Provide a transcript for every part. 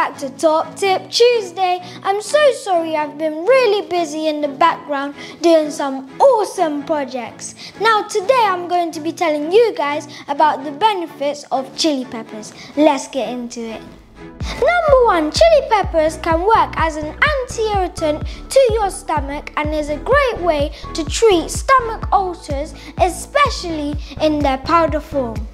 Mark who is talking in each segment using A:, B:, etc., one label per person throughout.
A: back to Top Tip Tuesday. I'm so sorry, I've been really busy in the background doing some awesome projects. Now today I'm going to be telling you guys about the benefits of chili peppers. Let's get into it. Number 1, chili peppers can work as an anti-irritant to your stomach and is a great way to treat stomach ulcers, especially in their powder form.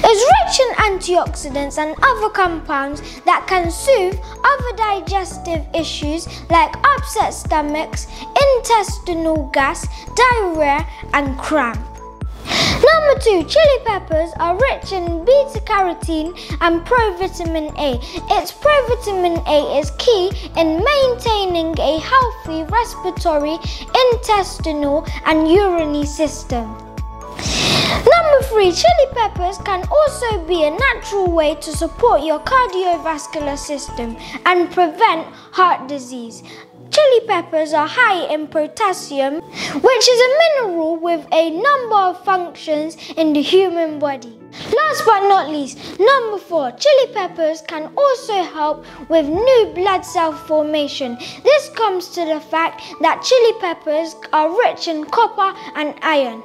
A: It's rich in antioxidants and other compounds that can soothe other digestive issues like upset stomachs, intestinal gas, diarrhea and cramp. Number 2, chili peppers are rich in beta-carotene and provitamin A. Its provitamin A is key in maintaining a healthy respiratory, intestinal and urinary system. Number 3, chili peppers can also be a natural way to support your cardiovascular system and prevent heart disease. Chili peppers are high in potassium, which is a mineral with a number of functions in the human body. Last but not least, number 4, chili peppers can also help with new blood cell formation. This comes to the fact that chili peppers are rich in copper and iron.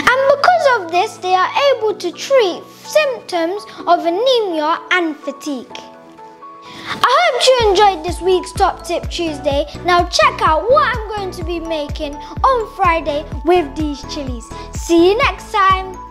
A: And because of this, they are able to treat symptoms of anemia and fatigue. I hope you enjoyed this week's Top Tip Tuesday. Now check out what I'm going to be making on Friday with these chilies. See you next time.